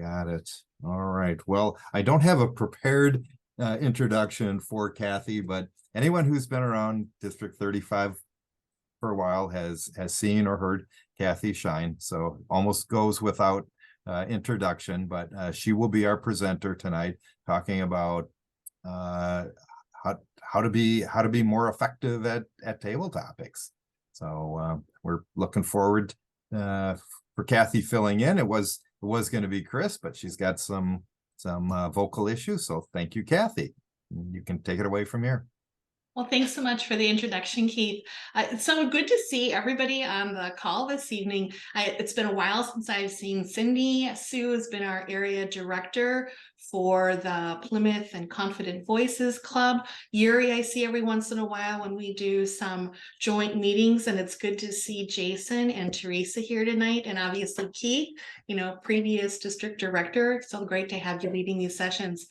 Got it. All right. Well, I don't have a prepared introduction for Kathy, but anyone who's been around District 35 for a while has seen or heard Kathy shine. So almost goes without introduction, but she will be our presenter tonight, talking about how to be more effective at table topics. So we're looking forward for Kathy filling in. It was going to be Chris, but she's got some vocal issues. So thank you, Kathy. You can take it away from here. Well, thanks so much for the introduction, Keith. It's so good to see everybody on the call this evening. It's been a while since I've seen Cindy. Sue has been our area director for the Plymouth and Confident Voices Club. Yuri, I see every once in a while when we do some joint meetings, and it's good to see Jason and Teresa here tonight, and obviously Keith, previous district director. So great to have you leading these sessions.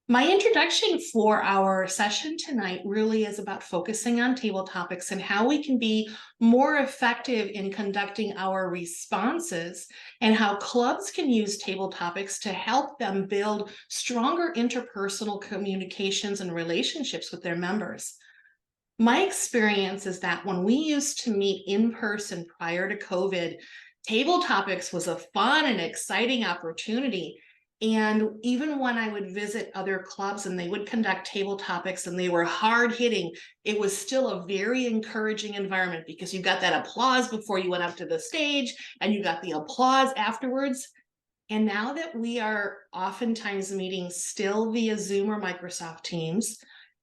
My introduction for our session tonight really is about focusing on table topics and how we can be more effective in conducting our responses, and how clubs can use table topics to help them build stronger interpersonal communications and relationships with their members. My experience is that when we used to meet in person prior to COVID, table topics was a fun and exciting opportunity. And even when I would visit other clubs and they would conduct table topics and they were hard hitting, it was still a very encouraging environment, because you got that applause before you went up to the stage and you got the applause afterwards. And now that we are oftentimes meeting still via Zoom or Microsoft Teams,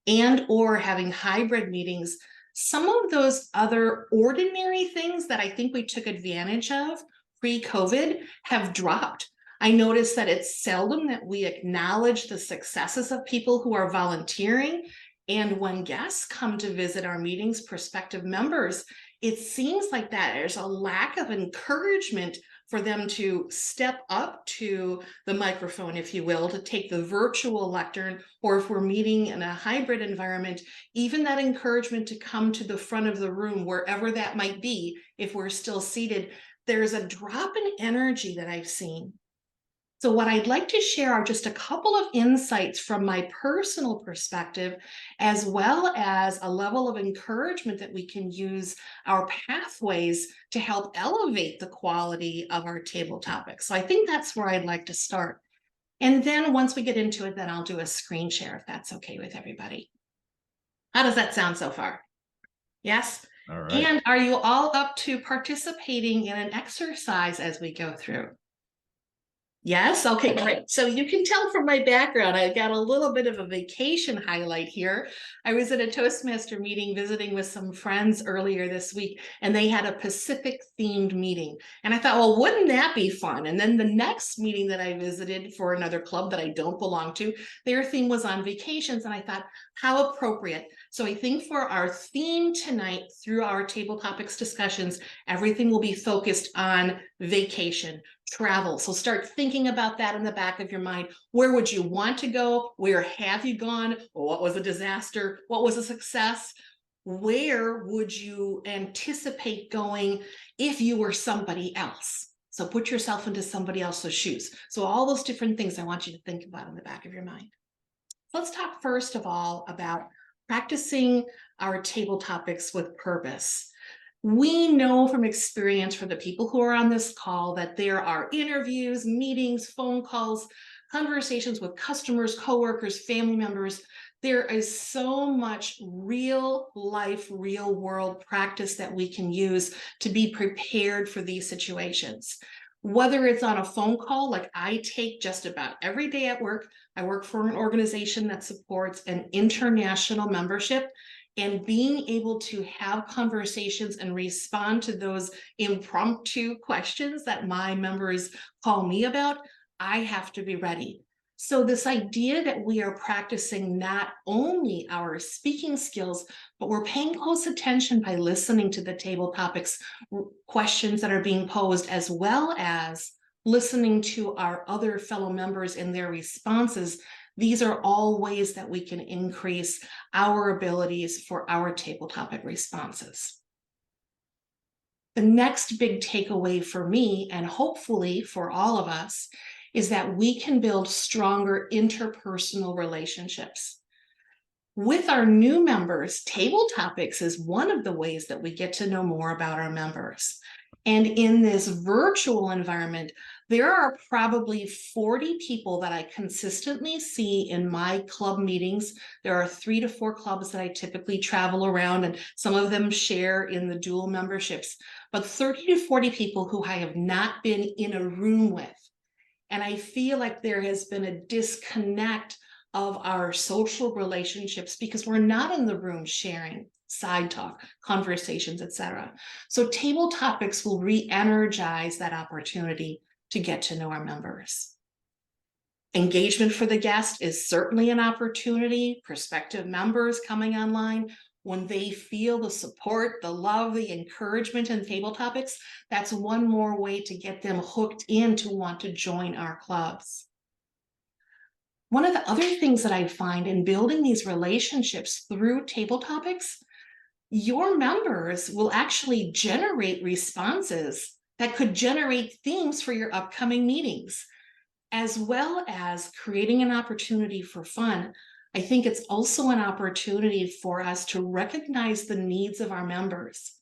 and or having hybrid meetings, some of those other ordinary things that I think we took advantage of pre-COVID have dropped. I noticed that it's seldom that we acknowledge the successes of people who are volunteering. And when guests come to visit our meetings, prospective members, it seems like that there's a lack of encouragement for them to step up to the microphone, if you will, to take the virtual lectern, or if we're meeting in a hybrid environment, even that encouragement to come to the front of the room, wherever that might be, if we're still seated, there's a drop in energy that I've seen. So what I'd like to share are just a couple of insights from my personal perspective, as well as a level of encouragement that we can use our pathways to help elevate the quality of our table topics. So I think that's where I'd like to start. And then once we get into it, then I'll do a screen share, if that's okay with everybody. How does that sound so far? Yes? All right. And are you all up to participating in an exercise as we go through? Yes. Okay, great. So you can tell from my background, I've got a little bit of a vacation highlight here. I was at a Toastmaster meeting visiting with some friends earlier this week, and they had a Pacific themed meeting. And I thought, well, wouldn't that be fun? And then the next meeting that I visited for another club that I don't belong to, their theme was on vacations. And I thought, how appropriate. So I think for our theme tonight, through our table topics discussions, everything will be focused on vacation, travel. So start thinking about that in the back of your mind. Where would you want to go? Where have you gone? What was a disaster? What was a success? Where would you anticipate going if you were somebody else? So put yourself into somebody else's shoes. So all those different things I want you to think about in the back of your mind. Let's talk first of all about practicing our table topics with purpose. We know from experience, for the people who are on this call, that there are interviews, meetings, phone calls, conversations with customers, coworkers, family members. There is so much real life, real world practice that we can use to be prepared for these situations. Whether it's on a phone call, like I take just about every day at work. I work for an organization that supports an international membership, and being able to have conversations and respond to those impromptu questions that my members call me about, I have to be ready. So this idea that we are practicing not only our speaking skills, but we're paying close attention by listening to the table topics, questions that are being posed, as well as listening to our other fellow members in their responses. These are all ways that we can increase our abilities for our table topic responses. The next big takeaway for me, and hopefully for all of us, is that we can build stronger interpersonal relationships. With our new members, table topics is one of the ways that we get to know more about our members. And in this virtual environment, there are probably 40 people that I consistently see in my club meetings. There are 3 to 4 clubs that I typically travel around, and some of them share in the dual memberships, but 30 to 40 people who I have not been in a room with. And I feel like there has been a disconnect of our social relationships because we're not in the room sharing side talk, conversations, etc. So table topics will re-energize that opportunity to get to know our members. Engagement for the guest is certainly an opportunity. Prospective members coming online, when they feel the support, the love, the encouragement in table topics, that's one more way to get them hooked in to want to join our clubs. One of the other things that I find in building these relationships through table topics, your members will actually generate responses that could generate themes for your upcoming meetings, as well as creating an opportunity for fun. I think it's also an opportunity for us to recognize the needs of our members.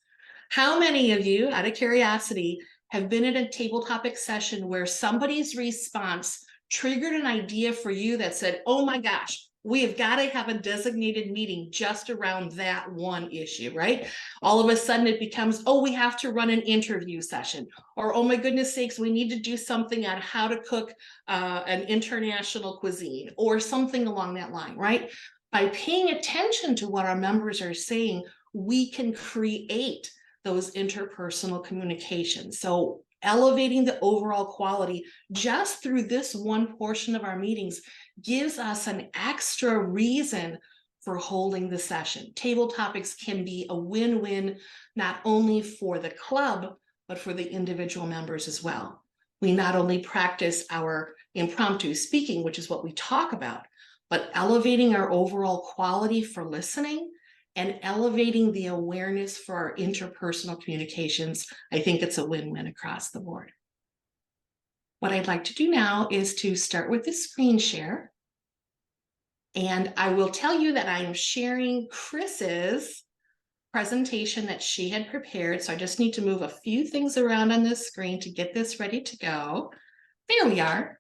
How many of you, out of curiosity, have been in a table topic session where somebody's response triggered an idea for you that said, oh my gosh, we have got to have a designated meeting just around that one issue, right? All of a sudden it becomes, oh, we have to run an interview session, or oh my goodness sakes, we need to do something on how to cook an international cuisine, or something along that line, right? By paying attention to what our members are saying, we can create those interpersonal communications. So elevating the overall quality just through this one portion of our meetings gives us an extra reason for holding the session. Table topics can be a win-win, not only for the club, but for the individual members as well. We not only practice our impromptu speaking, which is what we talk about, but elevating our overall quality for listening and elevating the awareness for our interpersonal communications. I think it's a win-win across the board. What I'd like to do now is to start with the screen share. And I will tell you that I am sharing Chris's presentation that she had prepared. So I just need to move a few things around on this screen to get this ready to go. There we are.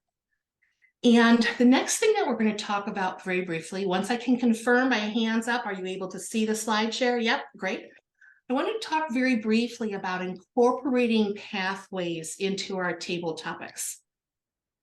And the next thing that we're going to talk about very briefly, once I can confirm by hands up, are you able to see the slide share? Yep, great. I want to talk very briefly about incorporating pathways into our table topics.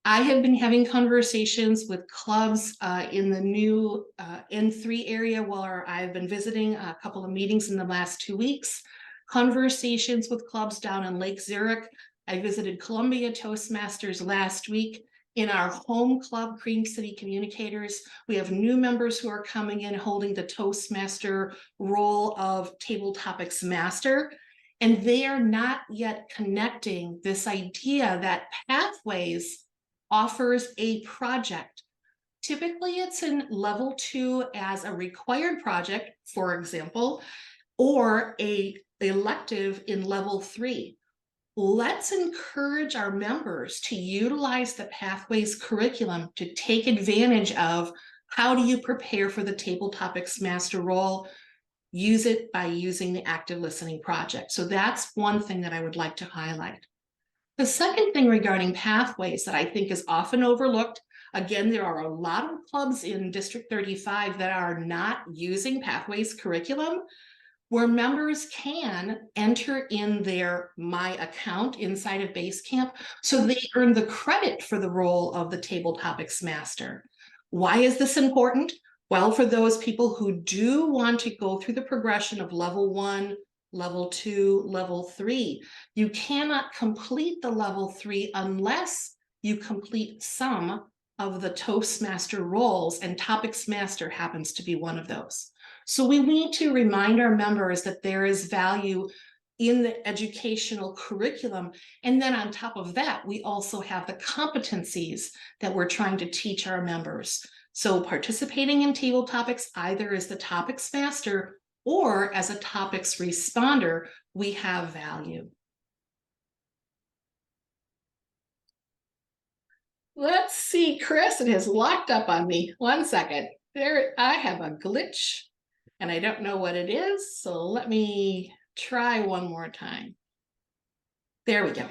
I have been having conversations with clubs in the new N3 area where I've been visiting a couple of meetings in the last 2 weeks, conversations with clubs down in Lake Zurich. I visited Columbia Toastmasters last week. In our home club, Cream City Communicators, we have new members who are coming in holding the Toastmaster role of Table Topics Master, and they are not yet connecting this idea that Pathways offers a project. Typically, it's in level 2 as a required project, for example, or an elective in level 3. Let's encourage our members to utilize the Pathways curriculum to take advantage of how do you prepare for the Table Topics Master role. Use it by using the Active Listening Project. So that's one thing that I would like to highlight. The second thing regarding Pathways that I think is often overlooked, again, there are a lot of clubs in District 35 that are not using Pathways curriculum, where members can enter in their My Account inside of Basecamp, so they earn the credit for the role of the Table Topics Master. Why is this important? Well, for those people who do want to go through the progression of level 1, level 2, level 3, you cannot complete the level 3 unless you complete some of the Toastmaster roles, and Topics Master happens to be one of those. So we need to remind our members that there is value in the educational curriculum. And then on top of that, we also have the competencies that we're trying to teach our members. So participating in table topics, either as the Topics Master or as a topics responder, we have value. Let's see, Chris, it has locked up on me. 1 second. There, I have a glitch and I don't know what it is. So let me try one more time. There we go.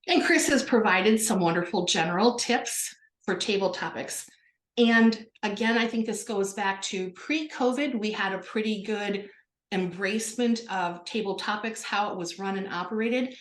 And Chris has provided some wonderful general tips for table topics. And again, I think this goes back to pre-COVID, we had a pretty good embracement of table topics, how it was run and operated.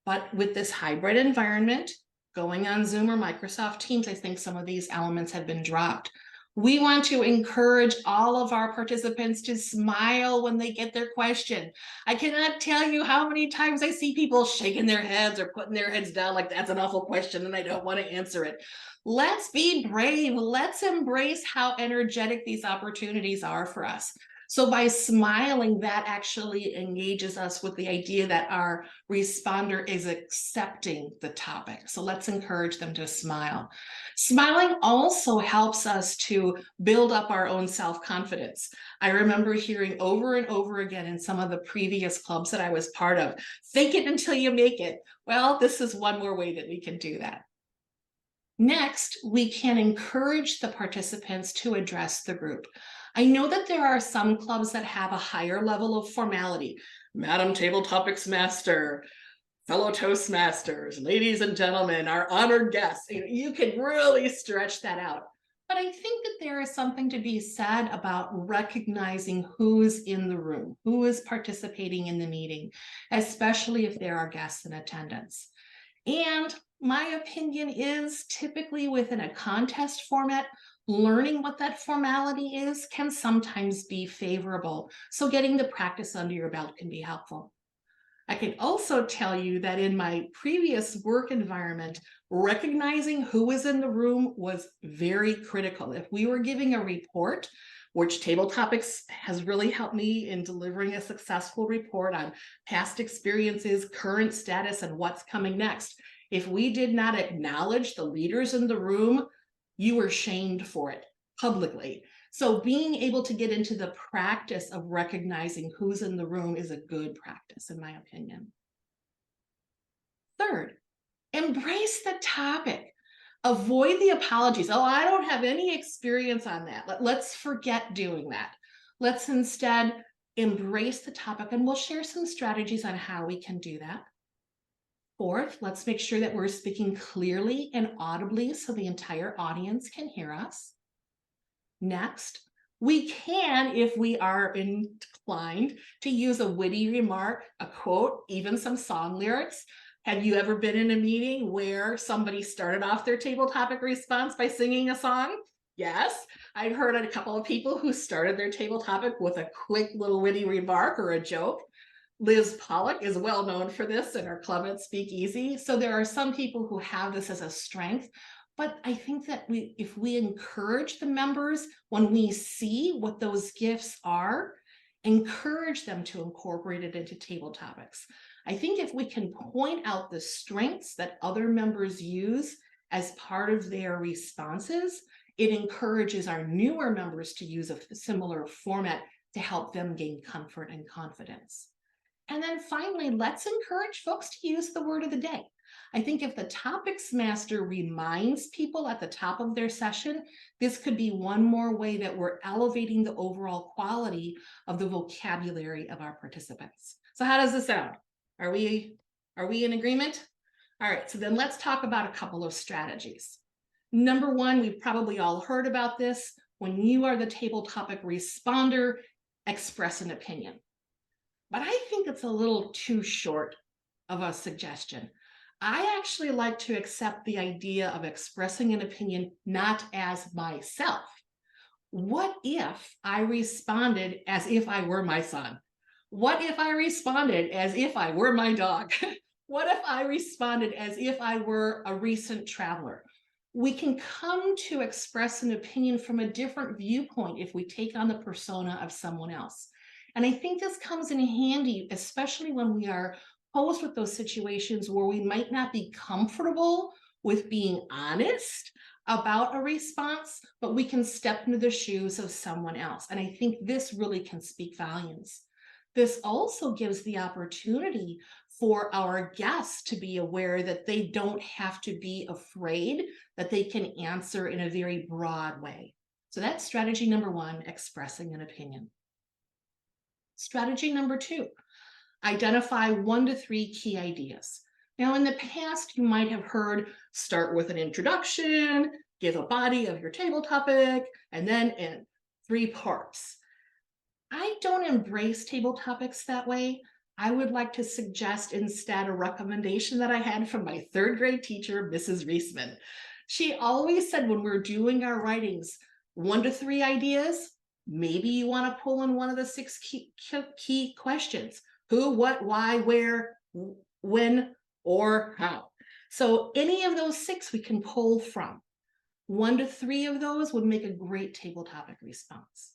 But with this hybrid environment, going on Zoom or Microsoft Teams, I think some of these elements have been dropped. We want to encourage all of our participants to smile when they get their question. I cannot tell you how many times I see people shaking their heads or putting their heads down like that's an awful question and I don't want to answer it. Let's be brave. Let's embrace how energetic these opportunities are for us. So by smiling, that actually engages us with the idea that our responder is accepting the topic. So let's encourage them to smile. Smiling also helps us to build up our own self-confidence. I remember hearing over and over again in some of the previous clubs that I was part of, fake it until you make it. Well, this is one more way that we can do that. Next, we can encourage the participants to address the group. I know that there are some clubs that have a higher level of formality. Madam Table Topics Master, fellow Toastmasters, ladies and gentlemen, our honored guests. You can really stretch that out. But I think that there is something to be said about recognizing who's in the room, who is participating in the meeting, especially if there are guests in attendance. And my opinion is typically within a contest format, learning what that formality is can sometimes be favorable. So getting the practice under your belt can be helpful. I can also tell you that in my previous work environment, recognizing who was in the room was very critical. If we were giving a report, which Table Topics has really helped me in delivering a successful report on past experiences, current status, and what's coming next. If we did not acknowledge the leaders in the room, you were shamed for it publicly. So being able to get into the practice of recognizing who's in the room is a good practice, in my opinion. Third, embrace the topic. Avoid the apologies. Oh, I don't have any experience on that. Let's forget doing that. Let's instead embrace the topic, and we'll share some strategies on how we can do that. Fourth, let's make sure that we're speaking clearly and audibly so the entire audience can hear us. Next, we can, if we are inclined, to use a witty remark, a quote, even some song lyrics. Have you ever been in a meeting where somebody started off their table topic response by singing a song? Yes, I've heard a couple of people who started their table topic with a quick little witty remark or a joke. Liz Pollock is well known for this in our club at Speakeasy. So there are some people who have this as a strength. But I think that if we encourage the members, when we see what those gifts are, encourage them to incorporate it into table topics. I think if we can point out the strengths that other members use as part of their responses, it encourages our newer members to use a similar format to help them gain comfort and confidence. And then finally, let's encourage folks to use the word of the day. I think if the topics master reminds people at the top of their session, this could be one more way that we're elevating the overall quality of the vocabulary of our participants. So how does this sound? Are we in agreement? All right, so then let's talk about a couple of strategies. Number one, we've probably all heard about this. When you are the table topic responder, express an opinion. But I think it's a little too short of a suggestion. I actually like to accept the idea of expressing an opinion not as myself. What if I responded as if I were my son? What if I responded as if I were my dog? What if I responded as if I were a recent traveler? We can come to express an opinion from a different viewpoint if we take on the persona of someone else. And I think this comes in handy, especially when we are posed with those situations where we might not be comfortable with being honest about a response, but we can step into the shoes of someone else. And I think this really can speak volumes. This also gives the opportunity for our guests to be aware that they don't have to be afraid, that they can answer in a very broad way. So that's strategy number one, expressing an opinion. Strategy number two, identify 1 to 3 key ideas. Now, in the past, you might have heard start with an introduction, give a body of your table topic, and then in 3 parts. I don't embrace table topics that way. I would like to suggest instead a recommendation that I had from my 3rd grade teacher, Mrs. Reisman. She always said when we're doing our writings, 1 to 3 ideas, maybe you want to pull in one of the 6 key questions: who, what, why, where, when, or how. So any of those 6 we can pull from. 1 to 3 of those would make a great table topic response.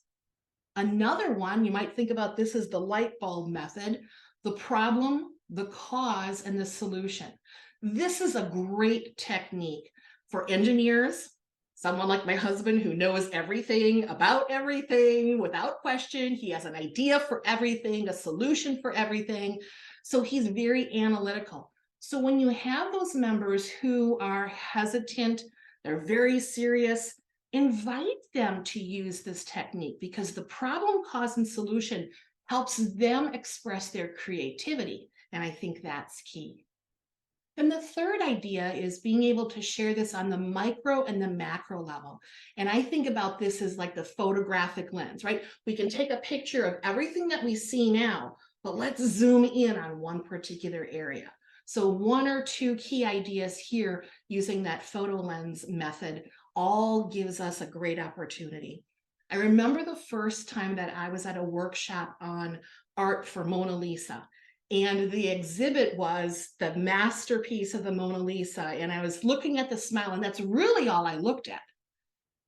Another one, you might think about this as the light bulb method: the problem, the cause, and the solution. This is a great technique for engineers, someone like my husband who knows everything about everything without question. He has an idea for everything, a solution for everything. So he's very analytical. So when you have those members who are hesitant, they're very serious, invite them to use this technique, because the problem, cause, and solution helps them express their creativity. And I think that's key. And the third idea is being able to share this on the micro and the macro level. And I think about this as like the photographic lens, right? We can take a picture of everything that we see now, but let's zoom in on one particular area. So 1 or 2 key ideas here using that photo lens method all gives us a great opportunity. I remember the first time that I was at a workshop on art for Mona Lisa, and the exhibit was the masterpiece of the Mona Lisa, and I was looking at the smile, and that's really all I looked at.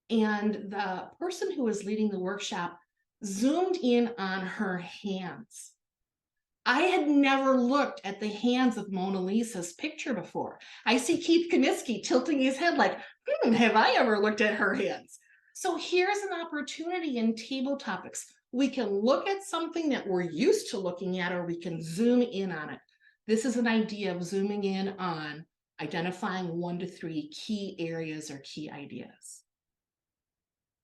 And the person who was leading the workshop zoomed in on her hands. I had never looked at the hands of Mona Lisa's picture before. I see Keith Kaniski tilting his head like, have I ever looked at her hands? So here's an opportunity in table topics. We can look at something that we're used to looking at, or we can zoom in on it. This is an idea of zooming in on identifying 1 to 3 key areas or key ideas.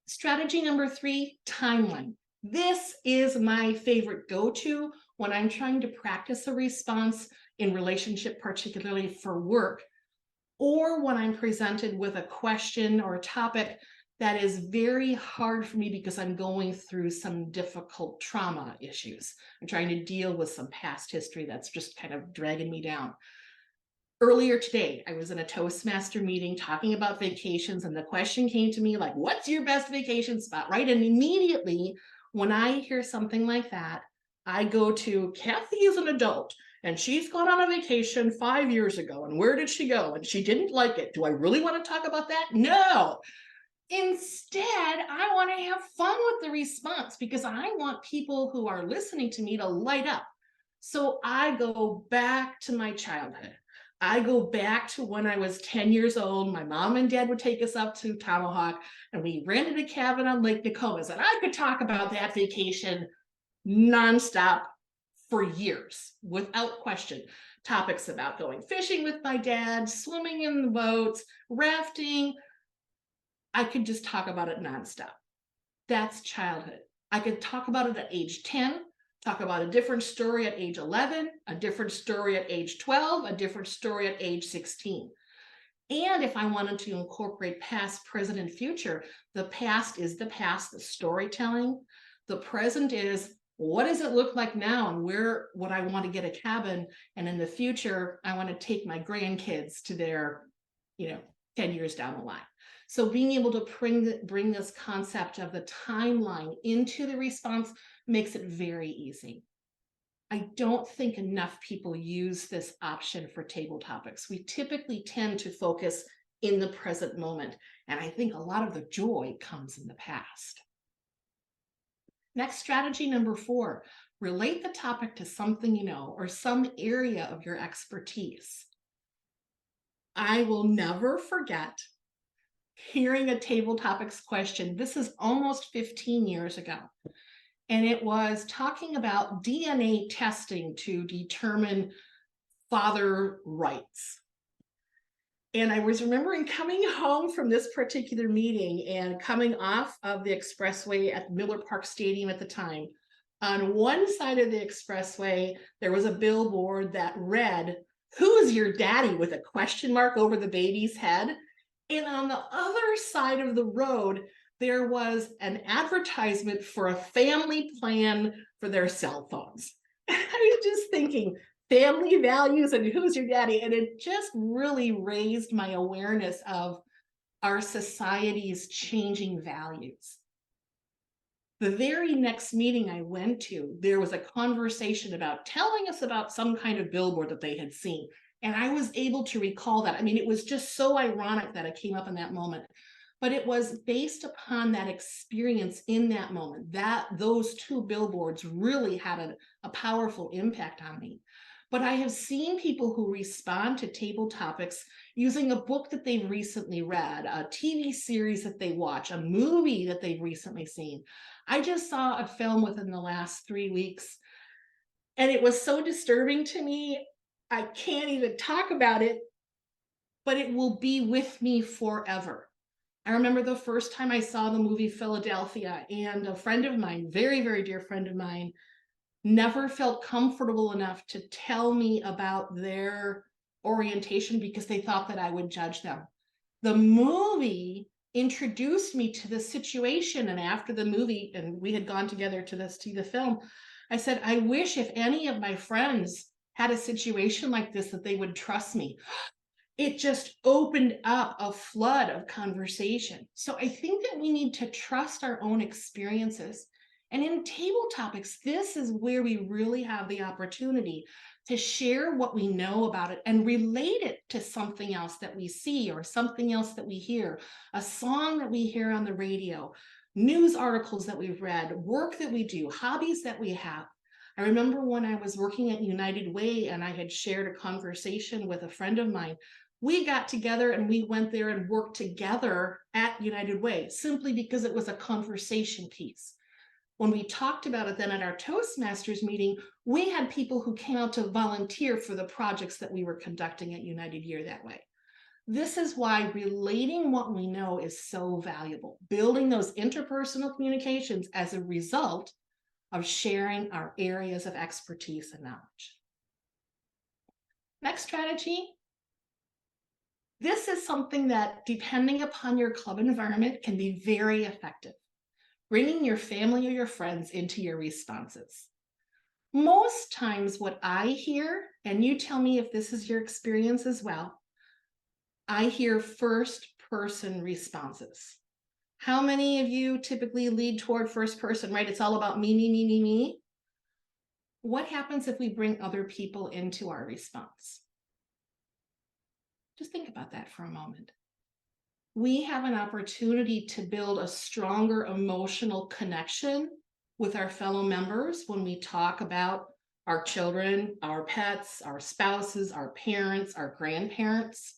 Strategy number 3, timeline. This is my favorite go-to when I'm trying to practice a response in relationship, particularly for work, or when I'm presented with a question or a topic that is very hard for me because I'm going through some difficult trauma issues. I'm trying to deal with some past history that's just kind of dragging me down. Earlier today, I was in a Toastmaster meeting talking about vacations, and the question came to me like, what's your best vacation spot, right? And immediately when I hear something like that, I go to Kathy is an adult and she's gone on a vacation 5 years ago. And where did she go? And she didn't like it. Do I really want to talk about that? No. Instead, I want to have fun with the response, because I want people who are listening to me to light up. So I go back to my childhood. I go back to when I was 10 years old. My mom and dad would take us up to Tomahawk, and we rented a cabin on Lake Nokomis. And I could talk about that vacation nonstop for years, without question. Topics about going fishing with my dad, swimming in the boats, rafting. I could just talk about it nonstop. That's childhood. I could talk about it at age 10, talk about a different story at age 11, a different story at age 12, a different story at age 16. And if I wanted to incorporate past, present, and future, the past is the past, the storytelling. The present is, what does it look like now, and where would I want to get a cabin? And in the future, I want to take my grandkids to their, 10 years down the line. So being able to bring this concept of the timeline into the response makes it very easy. I don't think enough people use this option for table topics. We typically tend to focus in the present moment, and I think a lot of the joy comes in the past. Next, strategy number 4, relate the topic to something you know or some area of your expertise. I will never forget hearing a table topics question. This is almost 15 years ago. and it was talking about DNA testing to determine father rights. And I was remembering coming home from this particular meeting and coming off of the expressway at Miller Park Stadium at the time. On one side of the expressway, there was a billboard that read, "Who's your daddy?" with a question mark over the baby's head. And on the other side of the road, there was an advertisement for a family plan for their cell phones. I was just thinking, family values and who's your daddy? And it just really raised my awareness of our society's changing values. The very next meeting I went to, there was a conversation about telling us about some kind of billboard that they had seen. And I was able to recall that. I mean, it was just so ironic that it came up in that moment. But it was based upon that experience in that moment, that those two billboards really had a powerful impact on me. But I have seen people who respond to table topics using a book that they've recently read, a TV series that they watch, a movie that they've recently seen. I just saw a film within the last 3 weeks, and it was so disturbing to me. I can't even talk about it, but it will be with me forever. I remember the first time I saw the movie Philadelphia, and a friend of mine, very, very dear friend of mine, never felt comfortable enough to tell me about their orientation because they thought that I would judge them. The movie introduced me to the situation, and after the movie, and we had gone together to see the film, I said, I wish if any of my friends had a situation like this that they would trust me. It just opened up a flood of conversation. So I think that we need to trust our own experiences. And in table topics, this is where we really have the opportunity to share what we know about it and relate it to something else that we see or something else that we hear, a song that we hear on the radio, news articles that we've read, work that we do, hobbies that we have. I remember when I was working at United Way and I had shared a conversation with a friend of mine. We got together and we went there and worked together at United Way simply because it was a conversation piece. When we talked about it then at our Toastmasters meeting, we had people who came out to volunteer for the projects that we were conducting at United Year that way. This is why relating what we know is so valuable, building those interpersonal communications as a result of sharing our areas of expertise and knowledge. Next strategy. This is something that, depending upon your club environment, can be very effective. Bringing your family or your friends into your responses. Most times what I hear, and you tell me if this is your experience as well, I hear first person responses. How many of you typically lead toward first person, right? It's all about me, me, me, me, me. What happens if we bring other people into our response? Just think about that for a moment. We have an opportunity to build a stronger emotional connection with our fellow members when we talk about our children, our pets, our spouses, our parents, our grandparents.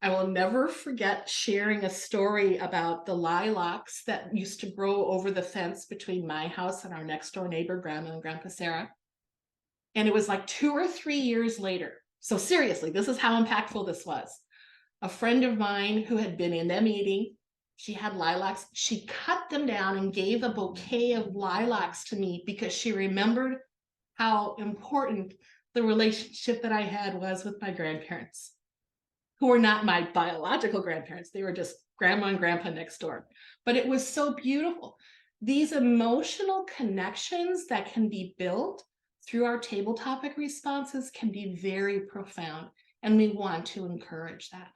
I will never forget sharing a story about the lilacs that used to grow over the fence between my house and our next door neighbor, Grandma and Grandpa Sarah. And it was like 2 or 3 years later. So seriously, this is how impactful this was. A friend of mine who had been in that meeting, she had lilacs. She cut them down and gave a bouquet of lilacs to me because she remembered how important the relationship that I had was with my grandparents, who were not my biological grandparents. They were just grandma and grandpa next door. But it was so beautiful. These emotional connections that can be built through our table topic responses can be very profound, and we want to encourage that.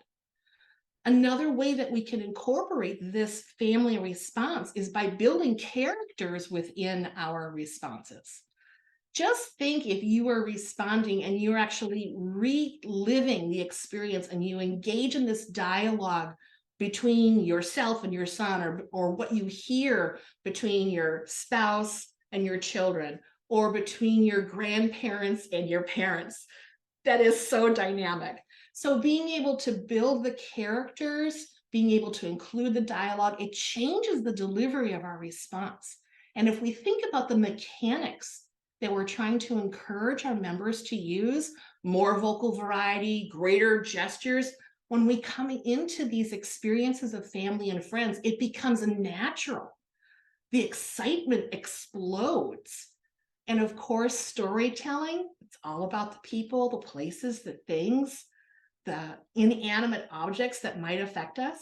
Another way that we can incorporate this family response is by building characters within our responses. Just think if you are responding and you're actually reliving the experience and you engage in this dialogue between yourself and your son, or what you hear between your spouse and your children, or between your grandparents and your parents. That is so dynamic. So being able to build the characters, being able to include the dialogue, it changes the delivery of our response. And if we think about the mechanics that we're trying to encourage our members to use, more vocal variety, greater gestures, when we come into these experiences of family and friends, it becomes natural. The excitement explodes. And of course, storytelling, it's all about the people, the places, the things, the inanimate objects that might affect us.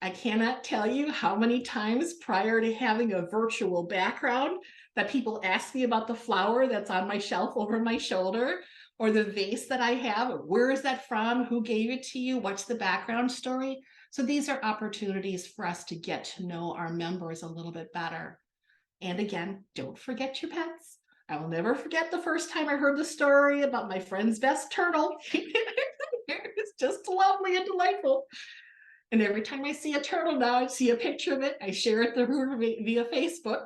I cannot tell you how many times prior to having a virtual background that people ask me about the flower that's on my shelf over my shoulder, or the vase that I have, or where is that from? Who gave it to you? What's the background story? So these are opportunities for us to get to know our members a little bit better. And again, don't forget your pets. I will never forget the first time I heard the story about my friend's best turtle. It's just lovely and delightful. And every time I see a turtle now, I see a picture of it, I share it via Facebook.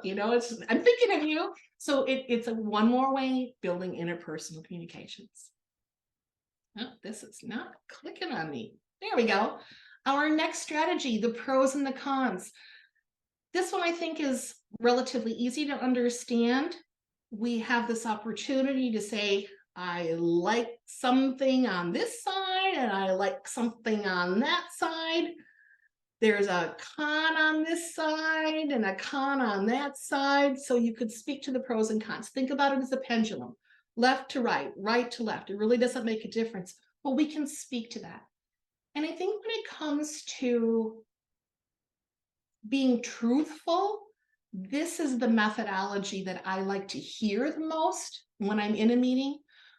I'm thinking of you. So it's one more way building interpersonal communications. Oh, this is not clicking on me. There we go. Our next strategy, the pros and the cons. This one I think is relatively easy to understand. We have this opportunity to say, I like something on this side and I like something on that side. There's a con on this side and a con on that side. So you could speak to the pros and cons. Think about it as a pendulum, left to right, right to left. It really doesn't make a difference. But we can speak to that. And I think when it comes to being truthful, this is the methodology that I like to hear the most when I'm in a meeting,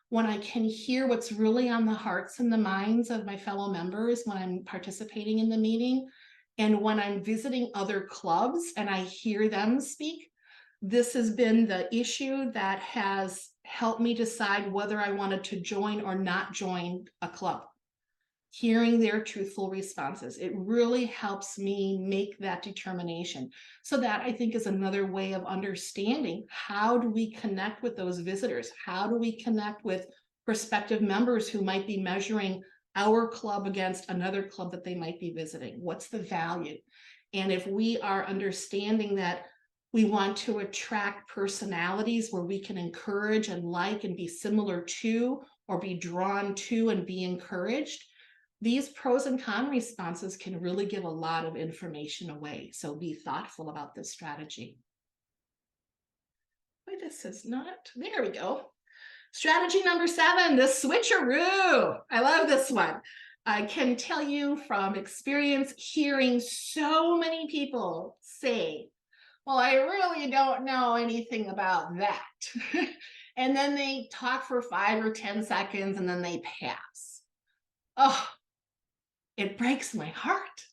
when I can hear what's really on the hearts and the minds of my fellow members when I'm participating in the meeting, and when I'm visiting other clubs and I hear them speak. This has been the issue that has helped me decide whether I wanted to join or not join a club. Hearing their truthful responses. It really helps me make that determination. So that, I think, is another way of understanding how do we connect with those visitors? How do we connect with prospective members who might be measuring our club against another club that they might be visiting? What's the value? And if we are understanding that we want to attract personalities where we can encourage and like and be similar to, or be drawn to and be encouraged, these pros and con responses can really give a lot of information away. So be thoughtful about this strategy. Wait, this is not, there we go. Strategy number 7, the switcheroo. I love this one. I can tell you from experience hearing so many people say, well, I really don't know anything about that. And then they talk for 5 or 10 seconds and then they pass. Oh, it breaks my heart.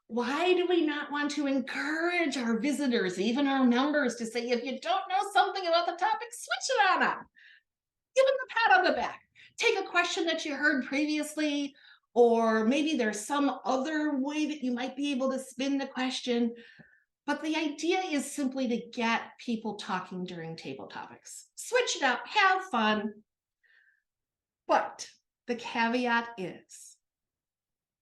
Why do we not want to encourage our visitors, even our members, to say, if you don't know something about the topic, switch it on up. Give them a pat on the back. Take a question that you heard previously, or maybe there's some other way that you might be able to spin the question. But the idea is simply to get people talking during table topics. Switch it up, have fun. But the caveat is,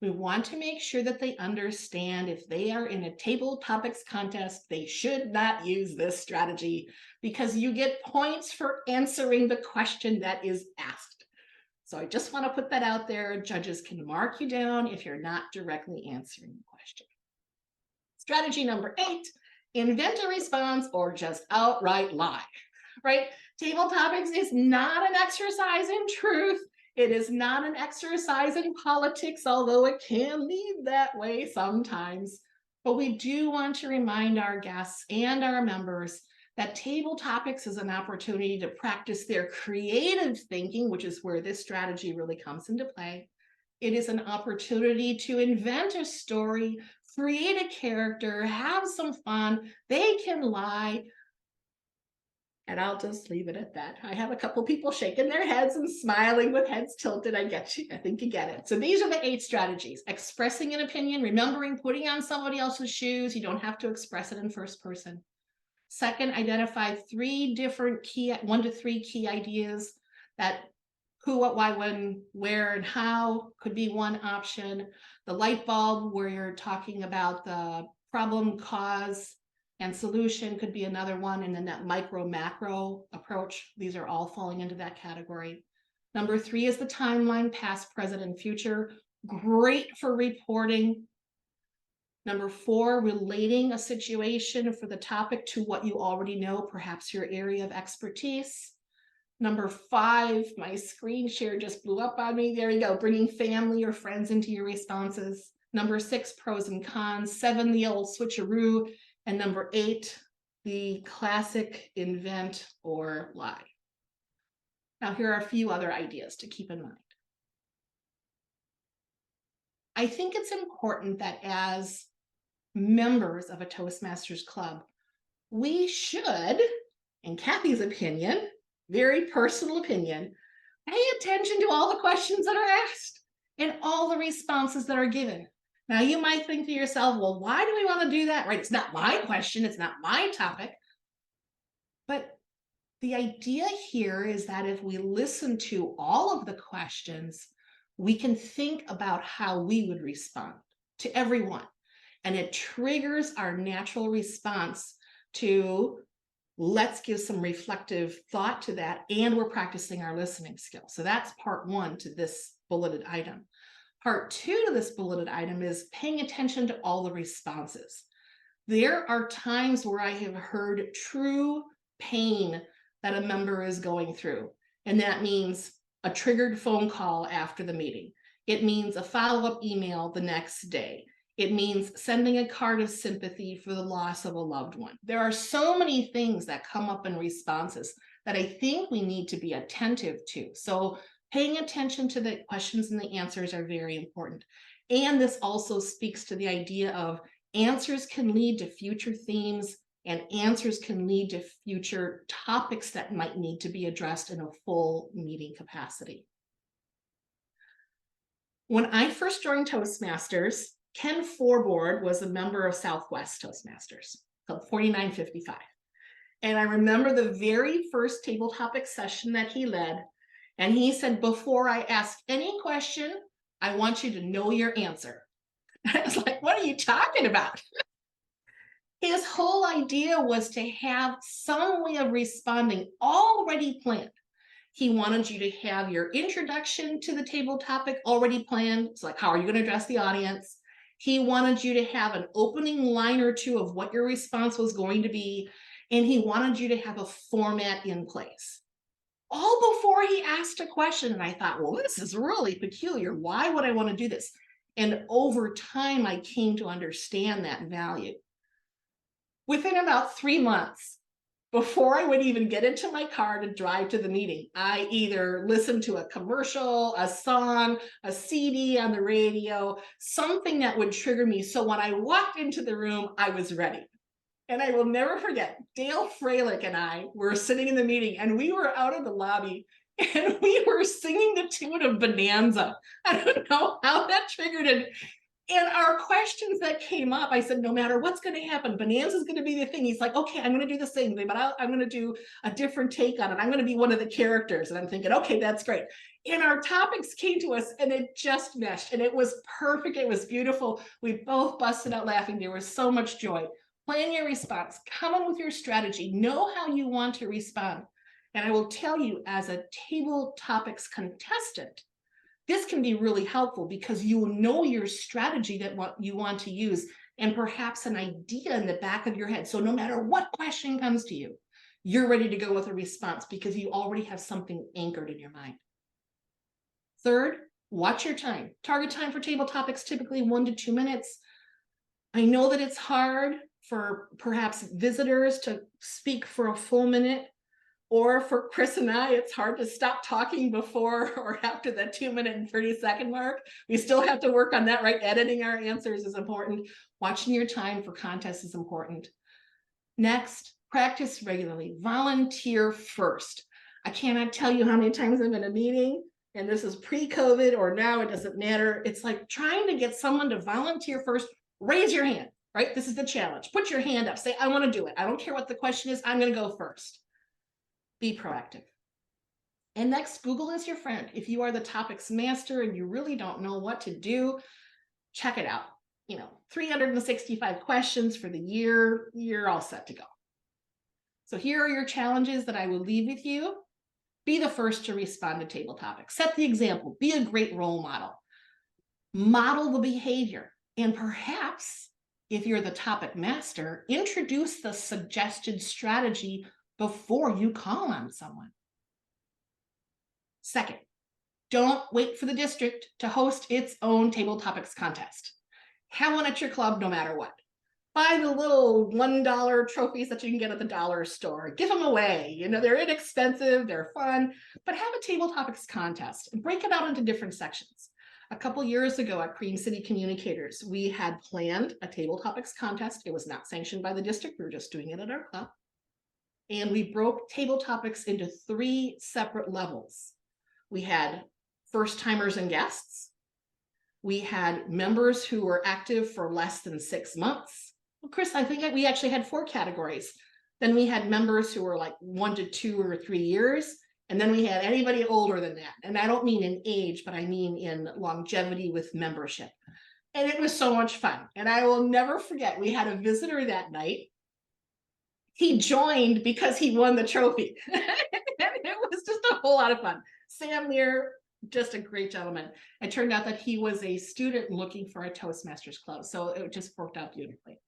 we want to make sure that they understand if they are in a table topics contest, they should not use this strategy, because you get points for answering the question that is asked. So I just want to put that out there. Judges can mark you down if you're not directly answering the question. Strategy number 8, invent a response or just outright lie, right? Table topics is not an exercise in truth. It is not an exercise in politics, although it can lead that way sometimes. But we do want to remind our guests and our members that table topics is an opportunity to practice their creative thinking, which is where this strategy really comes into play. It is an opportunity to invent a story, create a character, have some fun. They can lie. And I'll just leave it at that. I have a couple people shaking their heads and smiling with heads tilted. I get you. I think you get it. So these are the 8 strategies. Expressing an opinion, remembering putting on somebody else's shoes. You don't have to express it in first person. Second, identify 3 different 1 to 3 key ideas that who, what, why, when, where, and how could be one option. The light bulb, where you're talking about the problem, cause, and solution could be another one. And then that micro macro approach, these are all falling into that category. Number 3 is the timeline, past, present, and future. Great for reporting. Number 4, relating a situation for the topic to what you already know, perhaps your area of expertise. Number 5, my screen share just blew up on me. There you go, bringing family or friends into your responses. Number 6, pros and cons. 7, the old switcheroo. And number 8, the classic invent or lie. Now, here are a few other ideas to keep in mind. I think it's important that as members of a Toastmasters club, we should, in Kathy's opinion, very personal opinion, pay attention to all the questions that are asked and all the responses that are given. Now, you might think to yourself, well, why do we want to do that? Right? It's not my question. It's not my topic. But the idea here is that if we listen to all of the questions, we can think about how we would respond to everyone. And it triggers our natural response to, let's give some reflective thought to that, and we're practicing our listening skills. So that's part 1 to this bulleted item. Part 2 to this bulleted item is paying attention to all the responses. There are times where I have heard true pain that a member is going through, and that means a triggered phone call after the meeting. It means a follow-up email the next day. It means sending a card of sympathy for the loss of a loved one. There are so many things that come up in responses that I think we need to be attentive to. So paying attention to the questions and the answers are very important. And this also speaks to the idea of answers can lead to future themes, and answers can lead to future topics that might need to be addressed in a full meeting capacity. When I first joined Toastmasters, Ken Forboard was a member of Southwest Toastmasters, Club 4955. And I remember the very first table topic session that he led, and he said, before I ask any question, I want you to know your answer. I was like, what are you talking about? His whole idea was to have some way of responding already planned. He wanted you to have your introduction to the table topic already planned. It's like, how are you going to address the audience? He wanted you to have an opening line or two of what your response was going to be, and he wanted you to have a format in place. All before he asked a question, and I thought, well, this is really peculiar. Why would I want to do this? And over time, I came to understand that value. Within about 3 months, before I would even get into my car to drive to the meeting, I either listened to a commercial, a song, a CD on the radio, something that would trigger me. So when I walked into the room, I was ready. And I will never forget, Dale Freilich and I were sitting in the meeting, and we were out of the lobby, and we were singing the tune of Bonanza. I don't know how that triggered it. And our questions that came up, I said, no matter what's going to happen, Bonanza is going to be the thing. He's like, okay, I'm going to do the same thing, but I'm going to do a different take on it. I'm going to be one of the characters. And I'm thinking, okay, that's great. And our topics came to us, and it just meshed, and it was perfect. It was beautiful. We both busted out laughing. There was so much joy. Plan your response. Come up with your strategy. Know how you want to respond. And I will tell you, as a table topics contestant, this can be really helpful because you know your strategy that what you want to use, and perhaps an idea in the back of your head. So no matter what question comes to you, you're ready to go with a response because you already have something anchored in your mind. Third, watch your time. Target time for table topics, typically 1 to 2 minutes. I know that it's hard for perhaps visitors to speak for a full minute. Or for Chris and I, it's hard to stop talking before or after the 2-minute and 30-second mark. We still have to work on that, right? Editing our answers is important. Watching your time for contests is important. Next, practice regularly. Volunteer first. I cannot tell you how many times I'm in a meeting, and this is pre-COVID or now, it doesn't matter. It's like trying to get someone to volunteer first. Raise your hand, right? This is the challenge. Put your hand up. Say, I want to do it. I don't care what the question is. I'm going to go first. Be proactive. And next, Google is your friend. If you are the topics master and you really don't know what to do, check it out. 365 questions for the year, you're all set to go. So here are your challenges that I will leave with you. Be the first to respond to table topics. Set the example. Be a great role model. Model the behavior. And perhaps, if you're the topic master, introduce the suggested strategy before you call on someone. Second, don't wait for the district to host its own table topics contest. Have one at your club no matter what. Buy the little $1 trophies that you can get at the dollar store. Give them away. They're inexpensive, they're fun, but have a table topics contest and break it out into different sections. A couple years ago at Cream City Communicators, we had planned a table topics contest. It was not sanctioned by the district. We were just doing it at our club. And we broke table topics into 3 separate levels. We had first timers and guests. We had members who were active for less than 6 months. Well, Chris, I think we actually had 4 categories. Then we had members who were like 1 to 2 or 3 years. And then we had anybody older than that. And I don't mean in age, but I mean in longevity with membership. And it was so much fun. And I will never forget, we had a visitor that night. He joined because he won the trophy. And it was just a whole lot of fun. Sam Lear, just a great gentleman. It turned out that he was a student looking for a Toastmasters club. So it just worked out beautifully.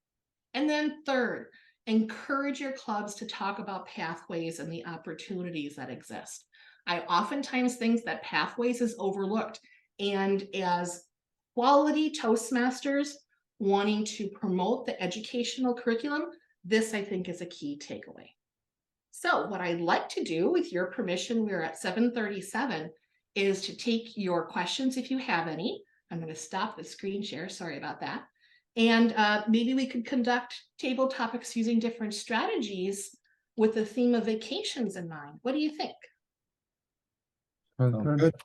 And then third, encourage your clubs to talk about pathways and the opportunities that exist. I oftentimes think that pathways is overlooked. And as quality Toastmasters wanting to promote the educational curriculum, this I think is a key takeaway. So what I'd like to do, with your permission, we're at 7:37, is to take your questions if you have any. I'm going to stop the screen share. Sorry about that. And maybe we could conduct table topics using different strategies with the theme of vacations in mind. What do you think? Good.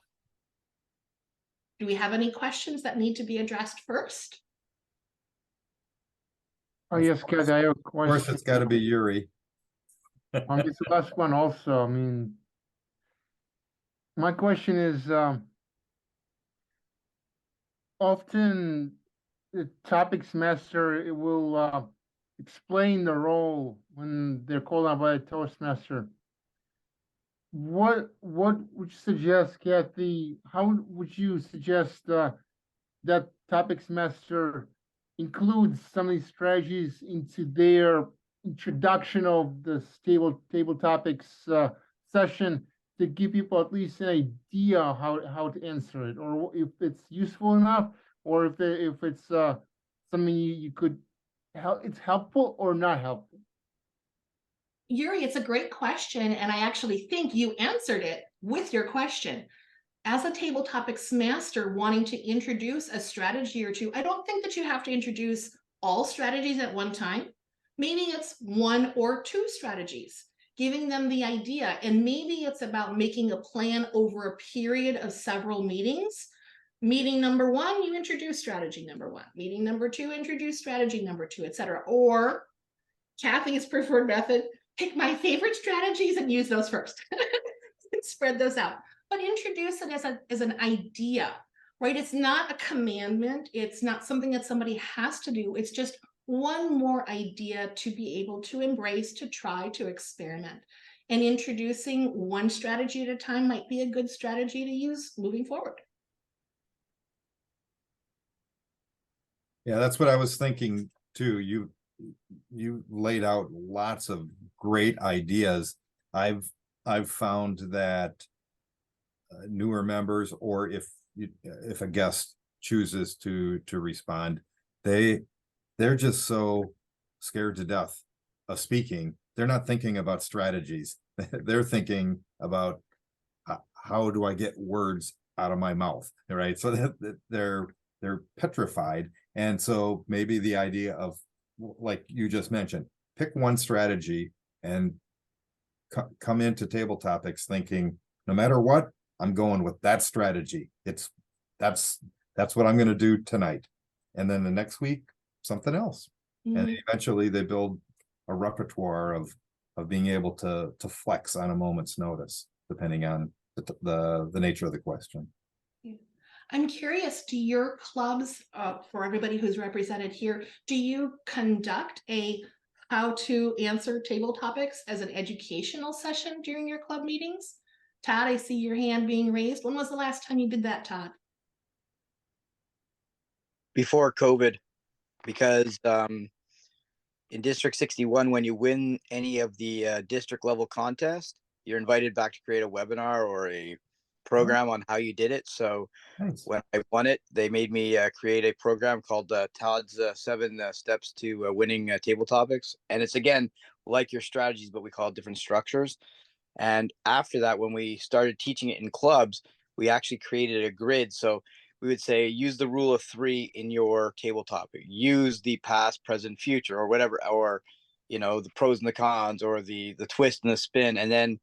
Do we have any questions that need to be addressed first? Oh, yes, Kathy, I have a Of course, question. it's got to be Yuri. It's the last one also. I mean, my question is, often the topics master, it will explain the role when they're called on by a Toastmaster. What would you suggest, Kathy? How would you suggest that topics master includes some of these strategies into their introduction of the table topics session, to give people at least an idea how to answer it, or if it's useful enough, or if it's something you could help, it's helpful or not helpful? Yuri, it's a great question, and I actually think you answered it with your question. As a table topics master wanting to introduce a strategy or two, I don't think that you have to introduce all strategies at one time. Maybe it's 1 or 2 strategies, giving them the idea, and maybe it's about making a plan over a period of several meetings. Meeting number 1, you introduce strategy number 1. Meeting number 2, introduce strategy number 2, etc. Or Kathy's preferred method, pick my favorite strategies and use those first. Spread those out. But introduce it as an idea, right? It's not a commandment. It's not something that somebody has to do. It's just one more idea to be able to embrace, to try, to experiment. And introducing one strategy at a time might be a good strategy to use moving forward. Yeah, that's what I was thinking too. You laid out lots of great ideas. I've found that newer members, or if a guest chooses to respond, they're just so scared to death of speaking. They're not thinking about strategies. They're thinking about how do I get words out of my mouth, right? So that they're petrified. And so maybe the idea of, like you just mentioned, pick one strategy and come into table topics thinking, no matter what, I'm going with that strategy. That's what I'm going to do tonight. And then the next week, something else. And eventually they build a repertoire of being able to flex on a moment's notice, depending on the nature of the question. I'm curious, do your clubs, for everybody who's represented here, do you conduct a how to answer table topics as an educational session during your club meetings? Todd, I see your hand being raised. When was the last time you did that, Todd? Before COVID, because in District 61, when you win any of the district level contest, you're invited back to create a webinar or a program on how you did it. So Nice. when I won it, they made me create a program called Todd's 7 Steps to Winning Table Topics. And it's, again, like your strategies, but we call it different structures. And after that, when we started teaching it in clubs, we actually created a grid. So we would say, use the rule of 3 in your table topic, use the past, present, future, or whatever, or, the pros and the cons, or the twist and the spin. And then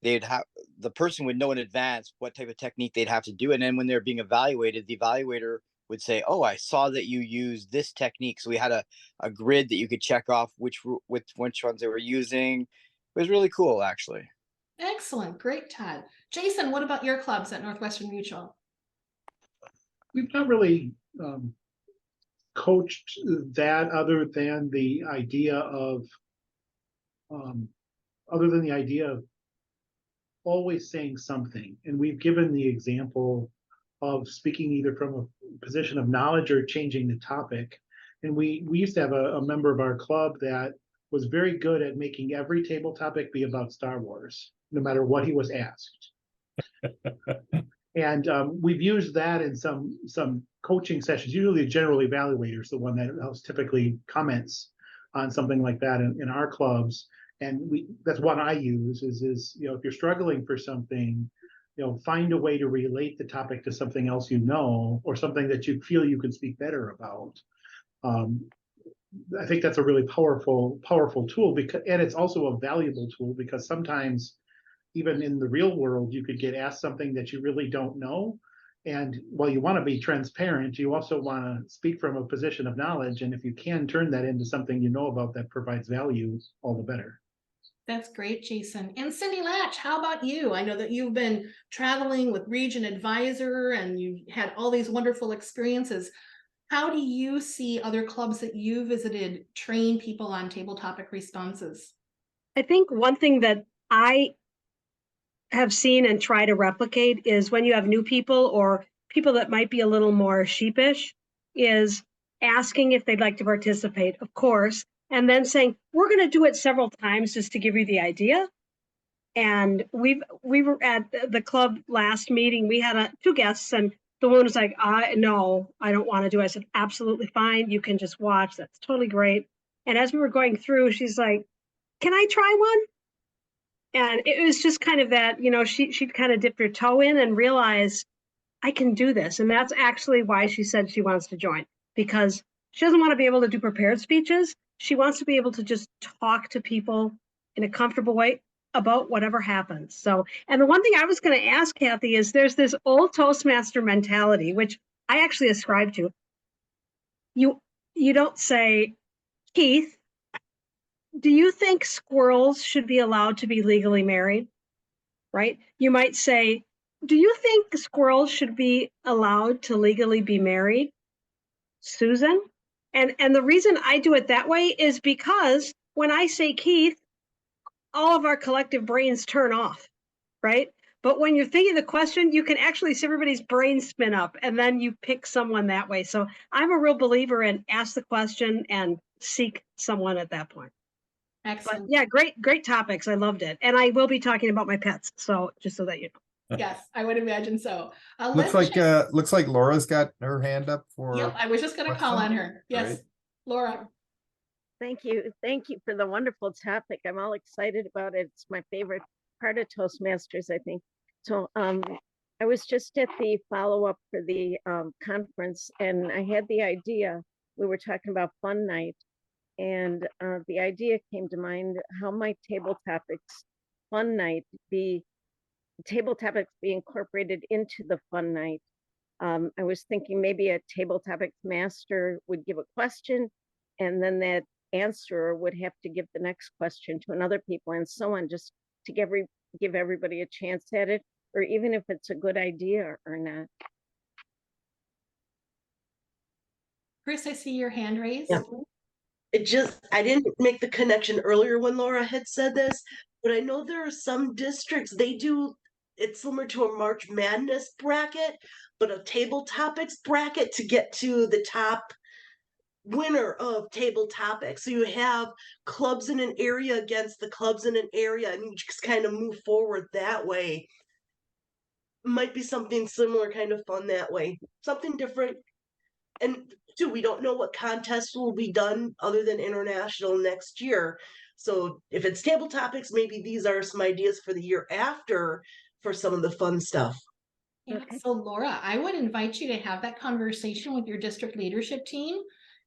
the person would know in advance what type of technique they'd have to do. And then when they're being evaluated, the evaluator would say, oh, I saw that you used this technique. So we had a grid that you could check off which ones they were using. It was really cool, actually. Excellent, great, Todd. Jason, what about your clubs at Northwestern Mutual? We've not really coached that other than the idea of always saying something. And we've given the example of speaking either from a position of knowledge or changing the topic. And we used to have a member of our club that was very good at making every table topic be about Star Wars, no matter what he was asked. And we've used that in some coaching sessions. Usually the general evaluator is the one that typically comments on something like that in our clubs. And that's what I use is if you're struggling for something, find a way to relate the topic to something else or something that you feel you can speak better about. I think that's a really powerful tool, and it's also a valuable tool, because sometimes even in the real world, you could get asked something that you really don't know. And while you want to be transparent, you also want to speak from a position of knowledge. And if you can turn that into something you know about that provides value, all the better. That's great, Jason. And Cindy Latch, how about you? I know that you've been traveling with Region Advisor and you had all these wonderful experiences. How do you see other clubs that you visited train people on table topic responses? I think one thing that I have seen and try to replicate is when you have new people or people that might be a little more sheepish, is asking if they'd like to participate, of course, and then saying, we're going to do it several times just to give you the idea. And we were at the club last meeting, we had 2 guests, and the woman was like, no, I don't want to do it. I said, absolutely fine. You can just watch. That's totally great. And as we were going through, she's like, can I try one? And it was just kind of that, she'd kind of dipped her toe in and realized I can do this. And that's actually why she said she wants to join, because she doesn't want to be able to do prepared speeches. She wants to be able to just talk to people in a comfortable way about whatever happens. So, and the one thing I was going to ask Kathy is there's this old Toastmaster mentality, which I actually ascribe to. You don't say, Keith, do you think squirrels should be allowed to be legally married? Right? You might say, do you think squirrels should be allowed to legally be married? Susan? And the reason I do it that way is because when I say Keith, all of our collective brains turn off, right? But when you're thinking the question, you can actually see everybody's brain spin up, and then you pick someone that way. So I'm a real believer in ask the question and seek someone at that point. Excellent. But yeah, great topics. I loved it. And I will be talking about my pets. So just so that you know. Yes, I would imagine so. Looks like Laura's got her hand up for. Yep, I was just going to call on her. Yes, Right. Laura. Thank you. Thank you for the wonderful topic. I'm all excited about it. It's my favorite part of Toastmasters, I think. So I was just at the follow-up for the conference, and I had the idea, we were talking about fun night, and the idea came to mind, how might table topics fun night be incorporated into the fun night? I was thinking maybe a table topics master would give a question, and then that answerer would have to give the next question to another people, and so on, just to give everybody a chance at it, or even if it's a good idea or not. Chris, I see your hand raised. Yeah. I didn't make the connection earlier when Laura had said this, but I know there are some districts, it's similar to a March Madness bracket, but a table topics bracket to get to the top winner of table topics. So you have clubs in an area against the clubs in an area, and you just kind of move forward that way. Might be something similar, kind of fun that way. Something different. And two, we don't know what contests will be done other than international next year. So if it's table topics, maybe these are some ideas for the year after for some of the fun stuff. Yeah, Okay. so Laura, I would invite you to have that conversation with your district leadership team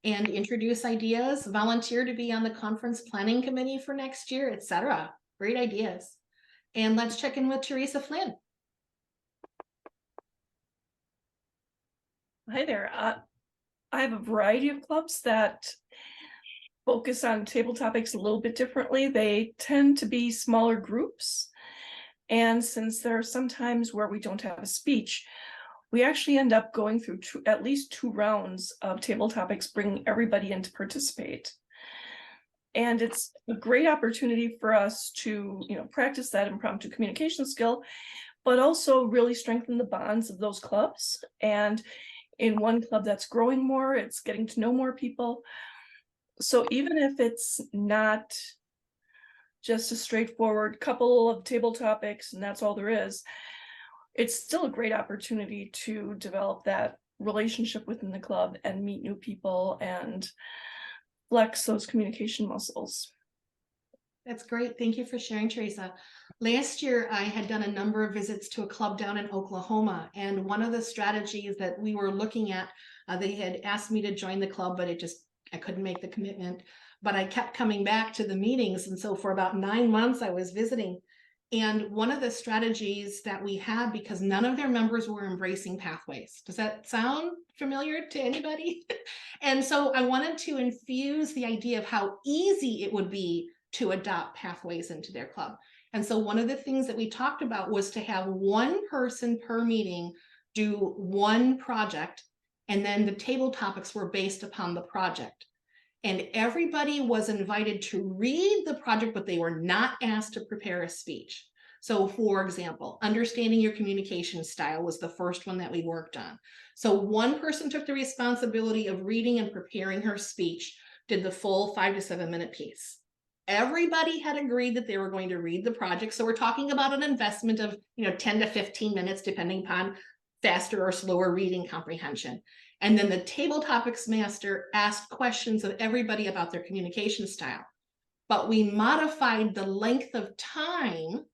and introduce ideas, volunteer to be on the conference planning committee for next year, etc. Great ideas. And let's check in with Teresa Flynn. Hi there. I have a variety of clubs that focus on table topics a little bit differently. They tend to be smaller groups. And since there are some times where we don't have a speech, we actually end up going through at least 2 rounds of table topics, bringing everybody in to participate. And it's a great opportunity for us to, practice that impromptu communication skill, but also really strengthen the bonds of those clubs. And in one club that's growing more, it's getting to know more people. So even if it's not just a straightforward couple of table topics and that's all there is, it's still a great opportunity to develop that relationship within the club and meet new people and flex those communication muscles. That's great. Thank you for sharing, Teresa. Last year, I had done a number of visits to a club down in Oklahoma, and one of the strategies that we were looking at, they had asked me to join the club, but I couldn't make the commitment, but I kept coming back to the meetings. And so for about 9 months, I was visiting. And one of the strategies that we had, because none of their members were embracing pathways. Does that sound familiar to anybody? And so I wanted to infuse the idea of how easy it would be to adopt pathways into their club. And so one of the things that we talked about was to have one person per meeting do one project, and then the table topics were based upon the project. And everybody was invited to read the project, but they were not asked to prepare a speech. So for example, understanding your communication style was the first one that we worked on. So one person took the responsibility of reading and preparing her speech, did the full 5 to 7 minute piece. Everybody had agreed that they were going to read the project. So we're talking about an investment of 10 to 15 minutes, depending upon faster or slower reading comprehension. And then the table topics master asked questions of everybody about their communication style. But we modified the length of time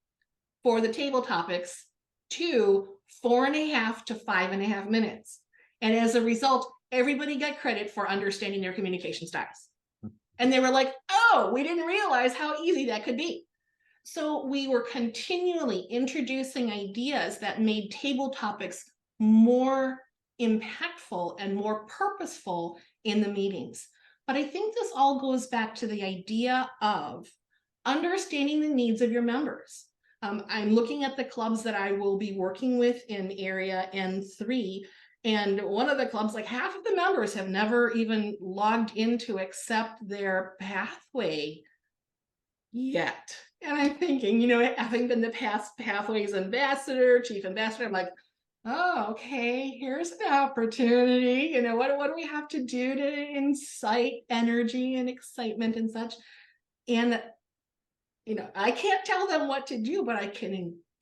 for the table topics to 4.5 to 5.5 minutes. And as a result, everybody got credit for understanding their communication styles. And they were like, oh, we didn't realize how easy that could be. So we were continually introducing ideas that made table topics more impactful and more purposeful in the meetings. But I think this all goes back to the idea of understanding the needs of your members. I'm looking at the clubs that I will be working with in area N3. And one of the clubs, like half of the members have never even logged in to accept their pathway yet. And I'm thinking, having been the past pathways ambassador, chief ambassador, I'm like, oh, okay, here's an opportunity. What do we have to do to incite energy and excitement and such? And, I can't tell them what to do, but I can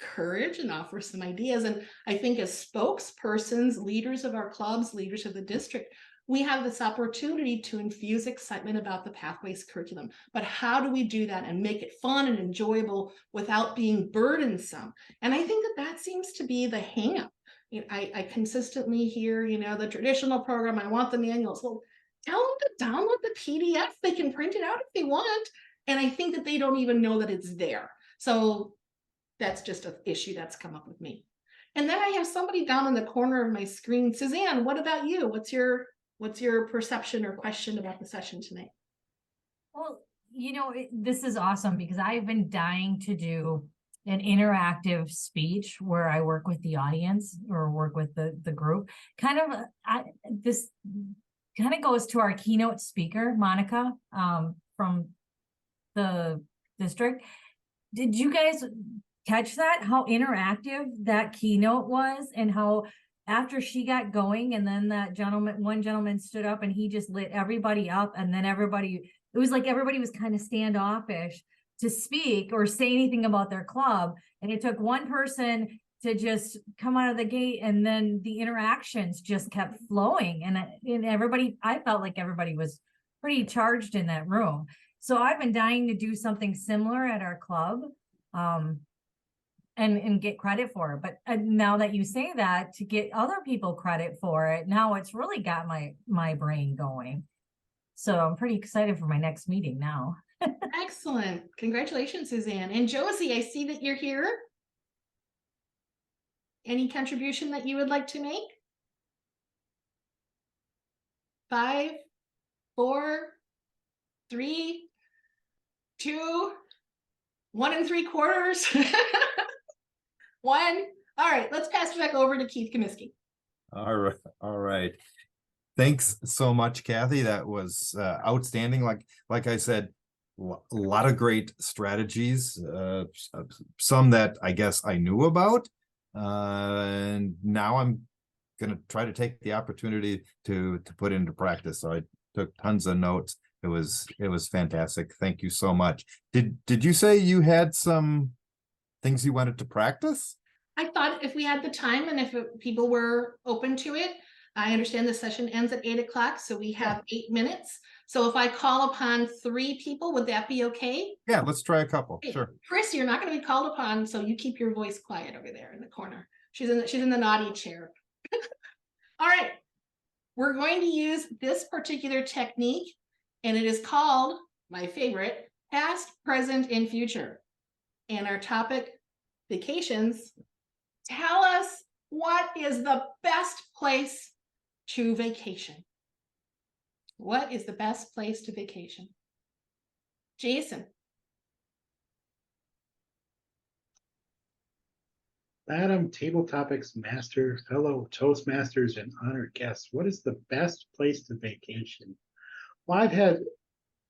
encourage and offer some ideas. And I think as spokespersons, leaders of our clubs, leaders of the district, we have this opportunity to infuse excitement about the Pathways curriculum. But how do we do that and make it fun and enjoyable without being burdensome? And I think that seems to be the hang-up. I consistently hear, the traditional program, I want the manuals. Well, tell them to download the PDF. They can print it out if they want. And I think that they don't even know that it's there. So that's just an issue that's come up with me. And then I have somebody down in the corner of my screen. Suzanne, what about you? What's your perception or question about the session tonight? Well, this is awesome because I've been dying to do an interactive speech where I work with the audience or work with the group. kind of goes to our keynote speaker, Monica, from the district. Did you guys catch that? How interactive that keynote was, and how after she got going, and then one gentleman stood up and he just lit everybody up, and then it was like everybody was kind of standoffish to speak or say anything about their club. And it took one person to just come out of the gate, and then the interactions just kept flowing. And everybody, I felt like everybody was pretty charged in that room. So I've been dying to do something similar at our club, and get credit for it. But now that you say that, to get other people credit for it, now it's really got my brain going. So I'm pretty excited for my next meeting now. Excellent. Congratulations, Suzanne. And Josie, I see that you're here. Any contribution that you would like to make? 5, 4, 3, 2, 1 3/4. 1. All right, let's pass it back over to Keith Comiskey. All right. Thanks so much, Kathy. That was outstanding. Like I said, a lot of great strategies, some that I guess I knew about, and now I'm gonna try to take the opportunity to put into practice. So I took tons of notes. It was fantastic. Thank you so much. Did you say you had some things you wanted to practice? I thought if we had the time and if people were open to it, I understand the session ends at 8 o'clock, so we have 8 minutes. So if I call upon 3 people, would that be okay? Yeah, let's try a couple. Hey, Sure. Chris, you're not going to be called upon, so you keep your voice quiet over there in the corner. She's in the naughty chair. All right, we're going to use this particular technique, and it is called, my favorite, past, present, and future. And our topic, vacations. Tell us, what is the best place to vacation? What is the best place to vacation? Jason. Madam Table Topics Master, fellow Toastmasters, and honored guests, what is the best place to vacation? Well, I've had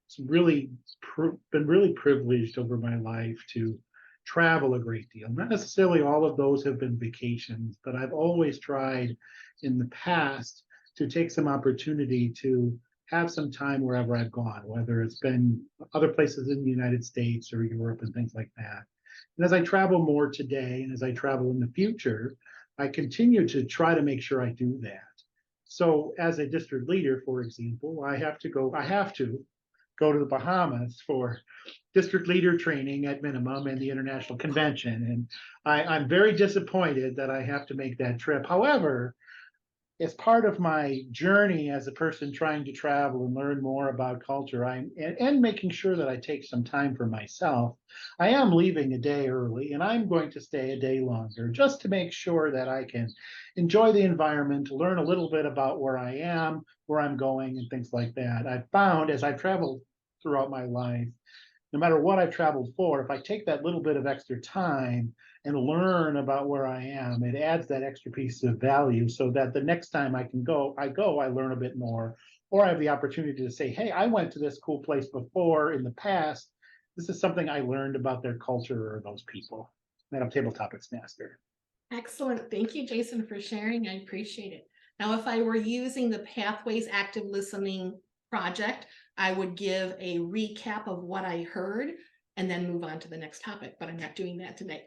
some been really privileged over my life to travel a great deal. Not necessarily all of those have been vacations, but I've always tried in the past to take some opportunity to have some time wherever I've gone, whether it's been other places in the United States or Europe and things like that. And as I travel more today, and as I travel in the future, I continue to try to make sure I do that. So as a district leader, for example, I have to go to the Bahamas for district leader training at minimum and the international convention. And I'm very disappointed that I have to make that trip. However, as part of my journey as a person trying to travel and learn more about culture, and making sure that I take some time for myself, I am leaving a day early, and I'm going to stay a day longer just to make sure that I can enjoy the environment, learn a little bit about where I am, where I'm going, and things like that. I've found as I've traveled throughout my life, no matter what I've traveled for, if I take that little bit of extra time and learn about where I am, it adds that extra piece of value so that the next time I learn a bit more, or I have the opportunity to say, hey, I went to this cool place before in the past. This is something I learned about their culture or those people. Madam Table Topics Master. Excellent. Thank you, Jason, for sharing. I appreciate it. Now, if I were using the Pathways Active Listening project, I would give a recap of what I heard and then move on to the next topic, but I'm not doing that today.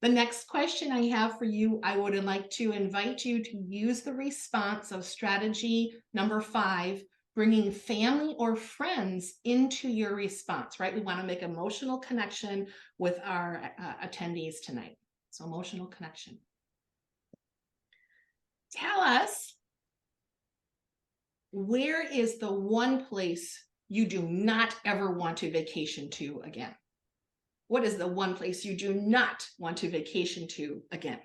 The next question I have for you, I would like to invite you to use the response of strategy number 5, bringing family or friends into your response, right? We want to make emotional connection with our attendees tonight. So emotional connection. Tell us, where is the one place you do not ever want to vacation to again? What is the one place you do not want to vacation to again?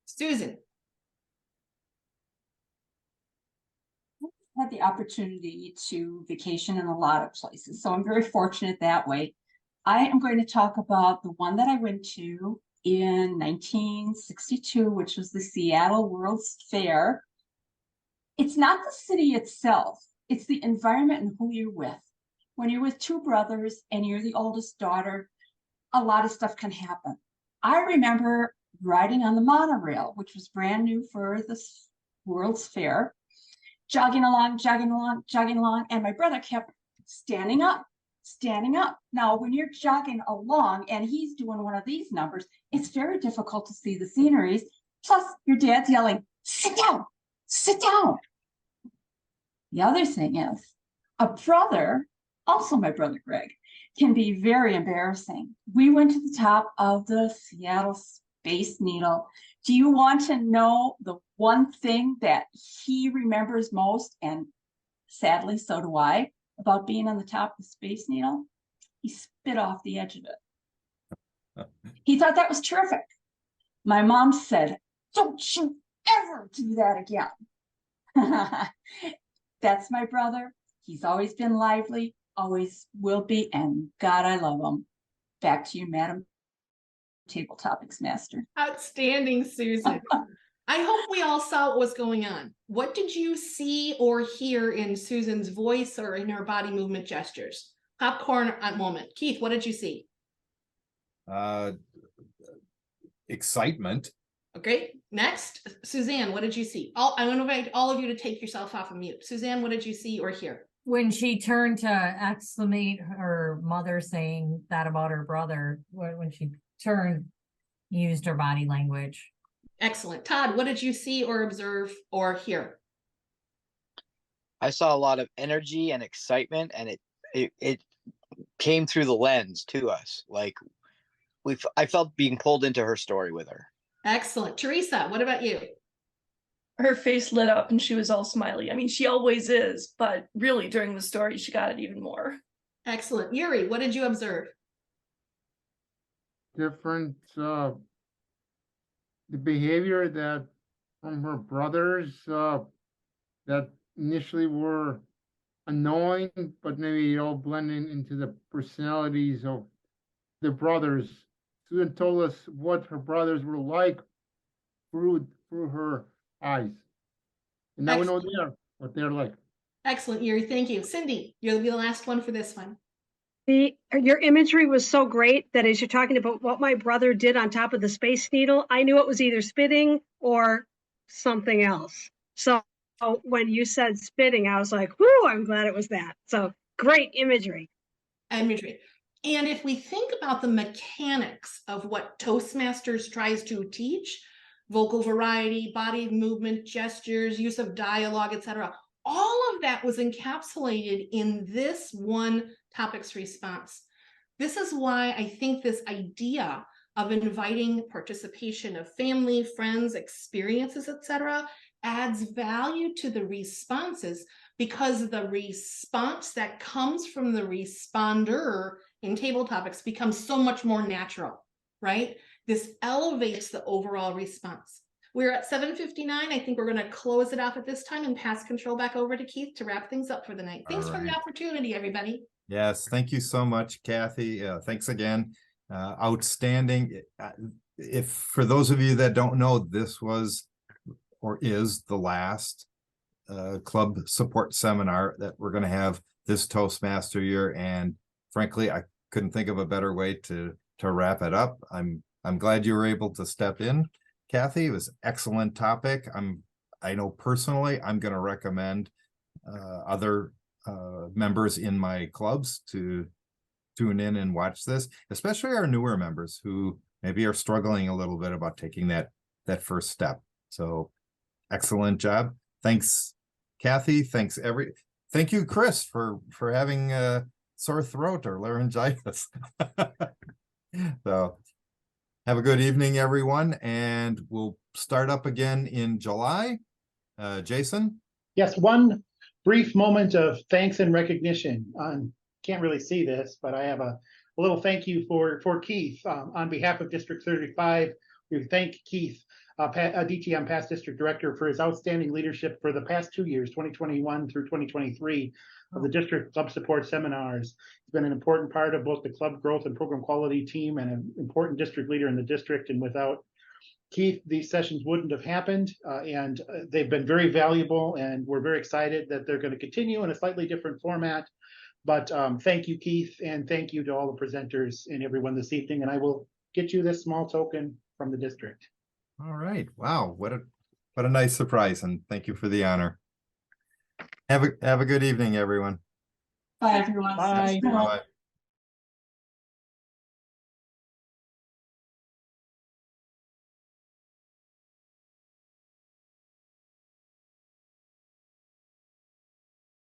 Susan. I've had the opportunity to vacation in a lot of places, so I'm very fortunate that way. I am going to talk about the one that I went to in 1962, which was the Seattle World's Fair. It's not the city itself, it's the environment and who you're with. When you're with two brothers and you're the oldest daughter, a lot of stuff can happen. I remember riding on the monorail, which was brand new for the World's Fair, jogging along, and my brother kept standing up. Now, when you're jogging along and he's doing one of these numbers, it's very difficult to see the sceneries. Plus, your dad's yelling, sit down, sit down. The other thing is, a brother, also my brother Greg, can be very embarrassing. We went to the top of the Seattle Space Needle. Do you want to know the one thing that he remembers most, and sadly, so do I, about being on the top of the Space Needle? He spit off the edge of it. He thought that was terrific. My mom said, don't you ever do that again. That's my brother. He's always been lively, always will be, and God, I love him. Back to you, Madam Table Topics Master. Outstanding, Susan. I hope we all saw what was going on. What did you see or hear in Susan's voice or in her body movement gestures? Popcorn moment. Keith, what did you see? Excitement. Okay, next, Suzanne, what did you see? I want to invite all of you to take yourself off of mute. Suzanne, what did you see or hear? When she turned to exclamate her mother saying that about her brother, when she turned, used her body language. Excellent. Todd, what did you see or observe or hear? I saw a lot of energy and excitement, and it came through the lens to us. Like I felt being pulled into her story with her. Excellent. Teresa, what about you? Her face lit up and she was all smiley. I mean, she always is, but really during the story, she got it even more. Excellent. Yuri, what did you observe? Different, the behavior that from her brothers, that initially were annoying, but maybe all blending into the personalities of the brothers. Susan told us what her brothers were like through her eyes. And now we know what they're like. Excellent, Yuri. Thank you. Cindy, you'll be the last one for this one. Your imagery was so great that as you're talking about what my brother did on top of the Space Needle, I knew it was either spitting or something else. So when you said spitting, I was like, whoo, I'm glad it was that. So great imagery. Imagery. And if we think about the mechanics of what Toastmasters tries to teach, vocal variety, body movement, gestures, use of dialogue, etc., all of that was encapsulated in this one topics response. This is why I think this idea of inviting participation of family, friends, experiences, etc., adds value to the responses, because the response that comes from the responder in table topics becomes so much more natural, right? This elevates the overall response. We're at 7:59. I think we're going to close it off at this time and pass control back over to Keith to wrap things up for the night. Thanks for the opportunity, everybody. Yes, thank you so much, Kathy. Thanks again. Outstanding. If for those of you that don't know, this was or is the last club support seminar that we're going to have this Toastmaster year, and frankly, I couldn't think of a better way to wrap it up. I'm glad you were able to step in, Kathy. It was an excellent topic. I know personally I'm going to recommend other members in my clubs to tune in and watch this, especially our newer members who maybe are struggling a little bit about taking that first step. So excellent job. Thanks, Kathy. Thank you, Chris, for having a sore throat or laryngitis. So have a good evening, everyone, and we'll start up again in July. Jason? Yes, one brief moment of thanks and recognition. Can't really see this, but I have a little thank you for Keith. On behalf of District 35, we thank Keith, DTM past district director, for his outstanding leadership for the past 2 years, 2021 through 2023, of the district club support seminars. He's been an important part of both the club growth and program quality team, and an important district leader in the district. And without Keith, these sessions wouldn't have happened, and they've been very valuable, and we're very excited that they're going to continue in a slightly different format. But thank you, Keith, and thank you to all the presenters and everyone this evening. And I will get you this small token from the district. All right. Wow. What a nice surprise. And thank you for the honor. Have a good evening, everyone. Bye, everyone. Bye. Bye.